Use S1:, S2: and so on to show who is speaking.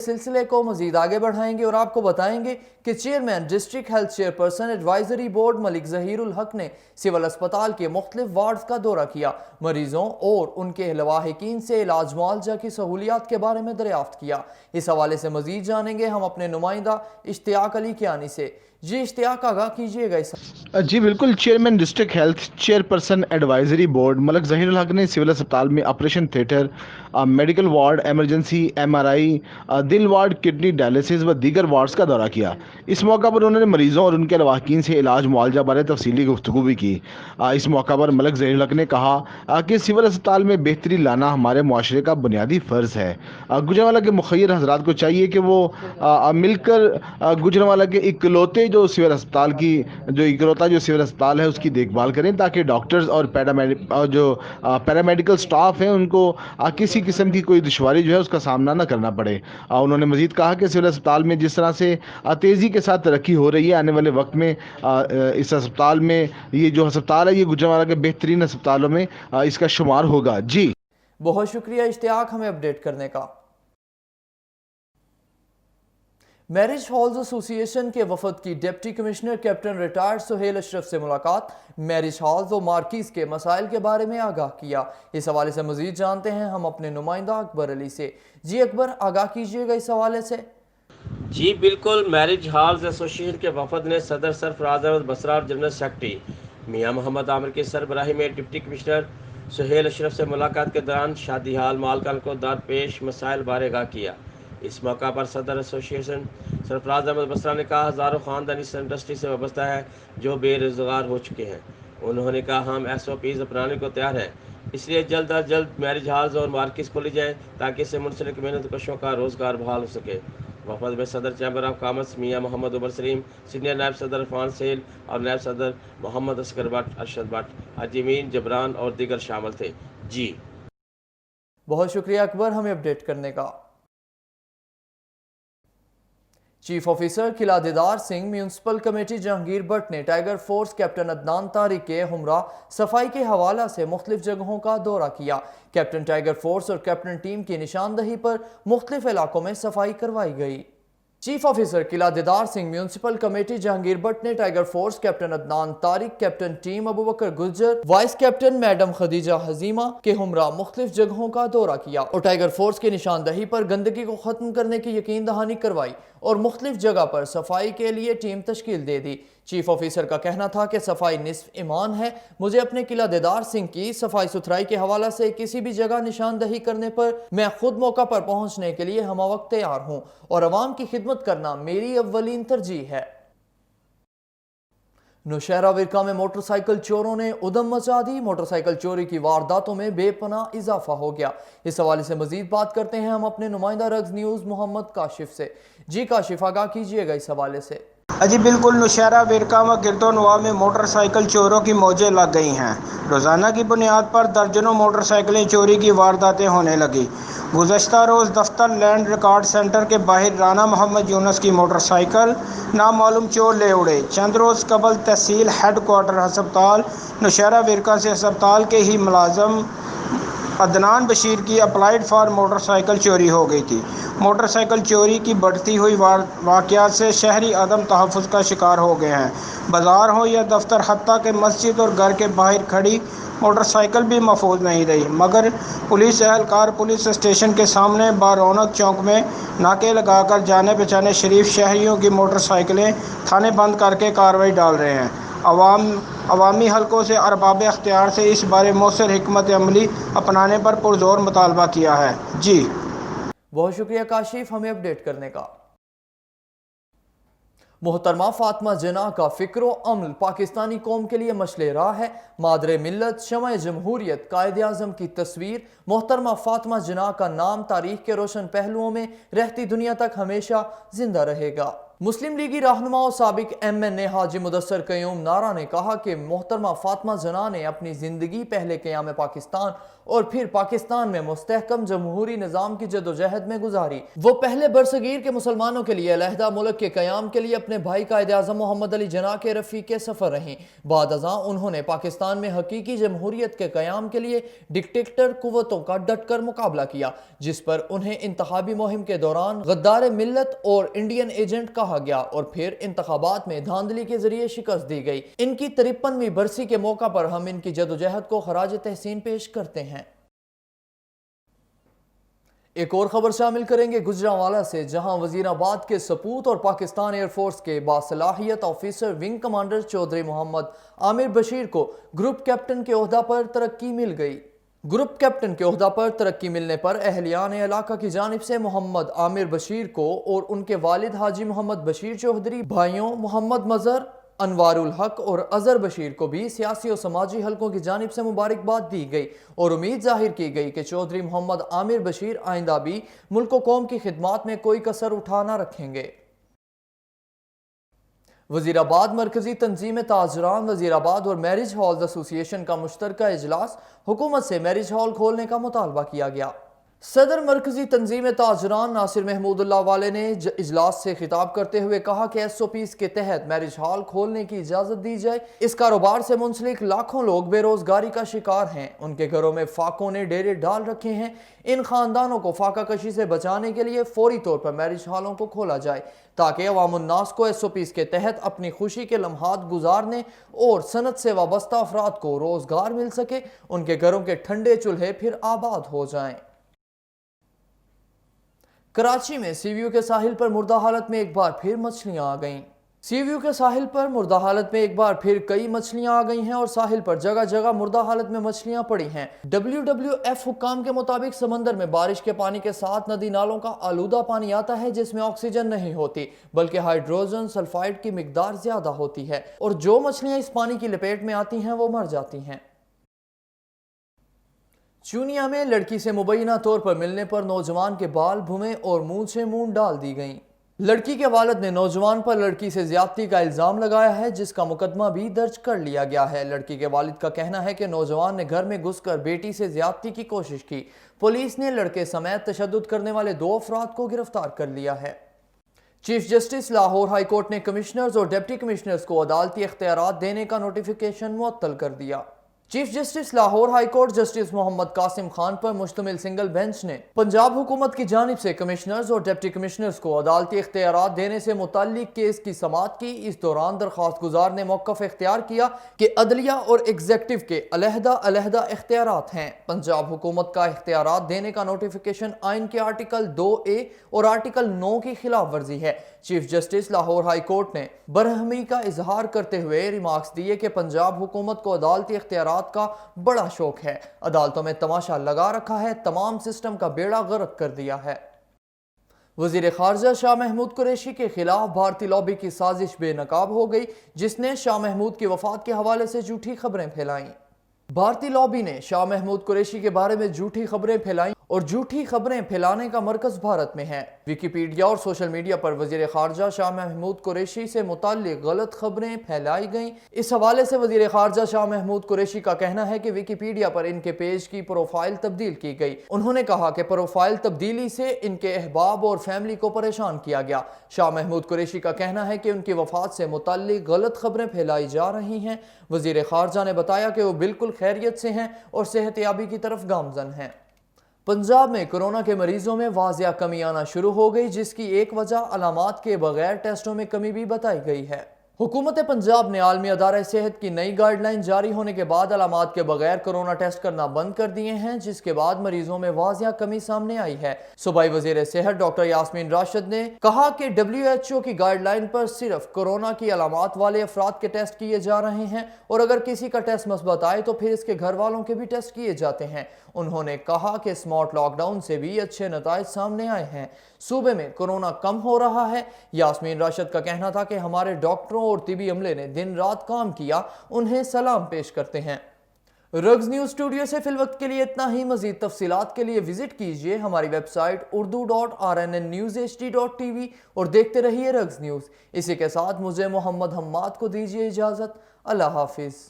S1: سلسلے کو مزید آگے بڑھائیں گے اور آپ کو بتائیں گے کہ chairman district health chairperson advisory board Malik Zaheer ul-Haq نے سول اسپتال کے مختلف وارڈز کا دورہ کیا، مریضوں اور ان کے لواحقین سے علاج معالجہ کی سہولیات کے بارے میں دریافت کیا۔ اس حوالے سے مزید جانیں گے ہم اپنے نمائندہ اشتیاق علی کیانی سے۔ جی اشتیاق، آگاہ کیجیے گا اس۔
S2: جی بالکل، chairman district health chairperson advisory board Malik Zaheer ul-Haq نے سول اسپتال میں operation theatre, medical ward, emergency, MRI، دل وارڈ، کڈنی ڈائلسس و دیگر وارڈز کا دورہ کیا۔ اس موقع پر انہوں نے مریضوں اور ان کے لواحقین سے علاج معالجہ بارے تفصیلی گفتگو بھی کی۔ اس موقع پر ملک ظہیر الحق نے کہا کہ سول اسپتال میں بہتری لانا ہمارے معاشرے کا بنیادی فرض ہے۔ گوجرانوالہ کے مخیر حضرات کو چاہیے کہ وہ مل کر گوجرانوالہ کے اکلوتے جو سول اسپتال ہے اس کی دیکھ بھال کریں، تاکہ ڈاکٹرز اور جو پیرامیڈیکل سٹاف ہیں ان کو کسی قسم کی کوئی دشواری جو ہے اس کا سامنا نہ کرنا پڑے۔ انہوں نے مزید کہا کہ سول اسپتال میں جس طرح سے تیزی کے ساتھ ترقی ہو رہی ہے، آنے والے وقت میں اس اسپتال میں یہ جو ہسپتال ہے یہ گوجرانوالہ کے بہترین ہسپتالوں میں اس کا شمار ہوگا۔ جی
S1: بہت شکریہ اشتیاق ہمیں اپڈیٹ کرنے کا۔ میرج ہالز ایسوسی ایشن کے وفد کی deputy commissioner captain retired Sohail Ashraf سے ملاقات، میرج ہالز و مارکیز کے مسائل کے بارے میں آگاہ کیا۔ اس حوالے سے مزید جانتے ہیں ہم اپنے نمائندہ اکبر علی سے۔ جی اکبر، آگاہ کیجیے گا اس حوالے سے۔
S3: جی بالکل، میرج ہالز ایسوسی ایشن کے وفد نے صدر سرفراز احمد بسرا اور جنرل سیکرٹری میاں محمد عامر کی سربراہی میں ڈپٹی کمشنر سہیل اشرف سے ملاقات کے دوران شادی ہال مالکان کو درپیش مسائل بارے آگاہ کیا۔ اس موقع پر صدر ایسوسی ایشن سرفراز احمد بسرا نے کہا ہزاروں خاندان اس انڈسٹری سے وابستہ ہے جو بے روزگار ہو چکے ہیں۔ انہوں نے کہا ہم SOPs اپنانے کو تیار ہیں، اس لیے جلد از جلد میرج ہالز اور مارکیز کھولی جائیں تاکہ اس سے منسلک محنت کشوں کا روزگار بحال ہو سکے۔ وفد میں صدر چیمبر آف کامرس میاں محمد عمر سلیم، سینئر نائب صدر عرفان سیل اور نائب صدر محمد اصغر بٹ، ارشد بٹ، حاجی امین جبران اور دیگر شامل تھے۔ جی
S1: بہت شکریہ اکبر ہمیں اپڈیٹ کرنے کا۔ Chief officer Qila Didar Singh municipal committee Jahangir Butt نے tiger force captain Adnan Tariq کے ہمراہ صفائی کے حوالہ سے مختلف جگہوں کا دورہ کیا۔ کیپٹن ٹائیگر فورس اور کیپٹن ٹیم کی نشاندہی پر مختلف علاقوں میں صفائی کروائی گئی۔ Chief officer Qila Didar Singh municipal committee Jahangir Butt نے tiger force captain Adnan Tariq, captain team Abubakar Gujjar, vice captain madam Khadija Huzaima کے ہمراہ مختلف جگہوں کا دورہ کیا اور ٹائیگر فورس کی نشاندہی پر گندگی کو ختم کرنے کی یقین دہانی کروائی اور مختلف جگہ پر صفائی کے لیے ٹیم تشکیل دے دی۔ چیف آفیسر کا کہنا تھا کہ صفائی نصف ایمان ہے۔ مجھے اپنے قلعہ دیدار سنگھ کی صفائی ستھرائی کے حوالہ سے کسی بھی جگہ نشاندہی کرنے پر میں خود موقع پر پہنچنے کے لیے ہمہ وقت تیار ہوں اور عوام کی خدمت کرنا میری اولین ترجیح ہے۔ نوشہرہ ورکا میں موٹر سائیکل چوروں نے ادھم مچا دی، موٹر سائیکل چوری کی وارداتوں میں بے پناہ اضافہ ہو گیا۔ اس حوالے سے مزید بات کرتے ہیں ہم اپنے نمائندہ رگز نیوز محمد کاشف سے۔ جی کاشف، آگاہ کیجیے گا اس حوالے سے۔
S4: جی بالکل، نوشہرہ ورکا و گرد و نواح میں موٹر سائیکل چوروں کی موجیں لگ گئی ہیں۔ روزانہ کی بنیاد پر درجنوں موٹر سائیکلیں چوری کی وارداتیں ہونے لگی۔ گزشتہ روز دفتر لینڈ ریکارڈ سینٹر کے باہر رانا محمد یونس کی موٹر سائیکل نامعلوم چور لے اڑے۔ چند روز قبل تحصیل ہیڈ کوارٹر ہسپتال نوشہرہ ورکا سے ہسپتال کے ہی ملازم عدنان بشیر کی اپلائیڈ فار موٹر سائیکل چوری ہو گئی تھی۔ موٹر سائیکل چوری کی بڑھتی ہوئی واقعات سے شہری عدم تحفظ کا شکار ہو گئے ہیں۔ بازار ہو یا دفتر، حتیٰ کہ مسجد اور گھر کے باہر کھڑی موٹر سائیکل بھی محفوظ نہیں رہی، مگر پولیس اہلکار پولیس اسٹیشن کے سامنے بارونق چوک میں ناکے لگا کر جانے پہچانے شریف شہریوں کی موٹر سائیکلیں تھانے بند کر کے کارروائی ڈال رہے ہیں۔ عوامی حلقوں سے ارباب اختیار سے اس بارے مؤثر حکمت عملی اپنانے پر پرزور مطالبہ کیا ہے۔ جی
S1: بہت شکریہ کاشف ہمیں اپڈیٹ کرنے کا۔ محترمہ فاطمہ جناح کا فکر و عمل پاکستانی قوم کے لیے مشعل راہ ہے۔ مادر ملت، شمع جمہوریت، قائد اعظم کی تصویر محترمہ فاطمہ جناح کا نام تاریخ کے روشن پہلوؤں میں رہتی دنیا تک ہمیشہ زندہ رہے گا۔ मुस्लिम लीगी रहनुमा और साबिक MNA हाजी मुदस्सर क़य्यूम नारा ने कहा कि मोहतरमा फातिमा जना ने अपनी ज़िंदगी पहले क़याम पाकिस्तान और फिर पाकिस्तान में मुस्तहकम जमहूरी निज़ाम की जदोजहद में गुजारी। वो पहले बरसगीर के मुसलमानों के लिए अलहदा मुल्क के क़याम के लिए अपने भाई कायद-ए-आज़म मोहम्मद अली जना के रफ़ीक़े सफ़र रहीं। बाद अज़ां उन्होंने पाकिस्तान में हकीकी जमहूरियत के क़याम के लिए डिक्टेटर कुव्वतों का डट कर मुकाबला किया, जिस पर उन्हें इंतखाबी मुहिम के दौरान गद्दार मिल्लत और इंडियन एजेंट कहा गया और फिर इंतखाबात में धांधली के जरिए शिकस्त दी गई। इनकी 53वीं बरसी के मौका पर हम इनकी जदोजहद को खराज तहसीन पेश करते हैं। एक और खबर शामिल करेंगे गुजरांवाला से, जहां वजीराबाद के सपूत और पाकिस्तान एयरफोर्स के बासलाहियत officer wing commander Chaudhry Mohammad Aamir Bashir को ग्रुप कैप्टन के ओहदा पर तरक्की मिल गई। ग्रुप कैप्टन के ओहदा पर तरक्की मिलने पर अहलियान इलाका की जानिब से मोहम्मद आमिर बशीर को और उनके वालिद हाजी मोहम्मद बशीर चौधरी, भाइयों मोहम्मद मजहर, अनवारुल हक और अजहर बशीर को भी सियासी और समाजी हलकों की जानिब से मुबारकबाद दी गई और उम्मीद जाहिर की गई कि चौधरी मोहम्मद आमिर बशीर आइंदा भी मुल्क और कौम की खिदमत में कोई कसर उठा ना रखेंगे। वजीराबाद मरकजी तंजीम ताजरान, वजीराबाद और मैरिज हॉल्स एसोसिएशन का मुश्तरका इजलास, हुकूमत से मैरिज हॉल खोलने का मुतालबा किया गया। सदर मरकजी तंजीम ताजरान नासिर महमूदुल्लाह वाले ने इजलास से खिताब करते हुए कहा कि SOPs के तहत मैरिज हॉल खोलने की इजाज़त दी जाए। इस कारोबार से मुंसलिक लाखों लोग बेरोजगारी का शिकार हैं। उनके घरों में फाकों ने डेरे डाल रखे हैं। इन खानदानों को फाका कशी से बचाने के लिए फौरी तौर पर मैरिज हॉलों को खोला जाए ताकि अवामुन्नास को SOPs के तहत अपनी खुशी के लम्हात गुजारने और सनत से वाबस्ता अफराद को रोजगार मिल सके, उनके घरों के ठंडे चूल्हे फिर आबाद हो जाएं। कराची में सीव्यू के साहिल पर मुर्दा हालत में एक बार फिर मछलियां आ गईं। सीव्यू के साहिल पर मुर्दा हालत में एक बार फिर कई मछलियां आ गई हैं और साहिल पर जगह जगह मुर्दा हालत में मछलियां पड़ी हैं। WWF हुक्काम के मुताबिक समंदर में बारिश के पानी के साथ नदी नालों का आलूदा पानी आता है, जिसमें ऑक्सीजन नहीं होती बल्कि हाइड्रोजन सल्फाइड की मिकदार ज्यादा होती है और जो मछलियां इस पानी की लपेट में आती हैं वो मर जाती हैं। चूनिया में लड़की से मुबैना तौर पर मिलने पर नौजवान के बाल, भुमें और मूंछें मूंड डाल दी गईं। लड़की के वालिद ने नौजवान पर लड़की से ज्यादती का इल्जाम लगाया है, जिसका मुकदमा भी दर्ज कर लिया गया है। लड़की के वालिद का कहना है कि नौजवान ने घर में घुसकर बेटी से ज्यादती की कोशिश की। पुलिस ने लड़के समेत तशद्दुद करने वाले 2 अफराद को गिरफ्तार कर लिया है। Chief justice Lahore high court ने कमिश्नर्स और डिप्टी कमिश्नर्स को अदालती इख्तियारात देने का नोटिफिकेशन मुअत्तल कर दिया। Chief justice Lahore high court justice Mohammad Qasim Khan पर मुश्तमिल सिंगल बेंच ने पंजाब हुकूमत की जानिब से कमिश्नर्स और डिप्टी कमिश्नर्स को अदालती इख्तियारात देने से मुताल्लिक केस की समाअत की। इस दौरान दरख्वास्त गुजार ने मौक़िफ़ इख्तियार किया कि अदलिया और एग्जेक्टिव के अलहदा अलहदा इख्तियारात हैं। पंजाब हुकूमत का इख्तियारात देने का नोटिफिकेशन आइन के आर्टिकल 2A और आर्टिकल 9 की खिलाफ वर्जी है। Chief justice Lahore high court ने बरहमी का इजहार करते हुए रिमार्क्स दिए कि पंजाब हुकूमत को अदालती इख्तियारात का बड़ा शौक है, अदालतों में तमाशा लगा रखा है, तमाम सिस्टम का बेड़ा गर्क कर दिया है। वजीर खारजा शाह महमूद कुरैशी के खिलाफ भारतीय लॉबी की साजिश बेनकाब हो गई, जिसने शाह महमूद की वफात के हवाले से झूठी खबरें फैलाई। भारतीय लॉबी ने शाह महमूद कुरैशी के बारे में झूठी खबरें फैलाई और झूठी खबरें फैलाने का मरकज भारत में है। विकिपीडिया और सोशल मीडिया पर वजीर खारजा शाह महमूद कुरैशी से मुताल्लिक गलत खबरें फैलाई गईं। इस हवाले से वजीर खारजा शाह महमूद कुरैशी का कहना है कि विकिपीडिया पर इनके पेज की प्रोफाइल तब्दील की गई। उन्होंने कहा कि प्रोफाइल तब्दीली से इनके अहबाब और फैमिली को परेशान किया गया। शाह महमूद कुरैशी का कहना है कि उनकी वफात से मुताल्लिक गलत खबरें फैलाई जा रही हैं। वजीर खारजा ने बताया कि वो बिल्कुल खैरियत से हैं और सेहतयाबी की तरफ गामजन हैं। पंजाब में कोरोना के मरीजों में वाजिया कमी आना शुरू हो गई, जिसकी एक वजह अलामात के बगैर टेस्टों में कमी भी बताई गई है। हुकूमत पंजाब ने आलमी अदारा सेहत की नई गाइडलाइन जारी होने के बाद अलामात के बगैर कोरोना टेस्ट करना बंद कर दिए हैं, जिसके बाद मरीजों में वाजिया कमी सामने आई है। सूबाई वजीर सेहत डॉक्टर यास्मीन राशिद ने कहा कि WHO की गाइडलाइन पर सिर्फ कोरोना की अलामात वाले अफराद के टेस्ट किए जा रहे हैं और अगर किसी का टेस्ट मस्बत आए तो फिर इसके घर वालों के भी टेस्ट किए जाते हैं। उन्होंने कहा कि स्मार्ट लॉकडाउन से भी अच्छे नताइज सामने आए हैं। सूबे में कोरोना कम हो रहा है। यास्मीन राशिद का कहना था कि हमारे डॉक्टरों और तिबी अमले ने दिन रात काम किया, उन्हें सलाम पेश करते हैं। رگز نیوز اسٹوڈیو سے فی الوقت کے لیے اتنا ہی. مزید تفصیلات کے لیے وزٹ کیجیے ہماری ویب سائٹ urdu.rnnewshd.tv اور دیکھتے رہیے رگز نیوز. اسی کے ساتھ مجھے محمد حماد کو دیجیے اجازت. اللہ حافظ.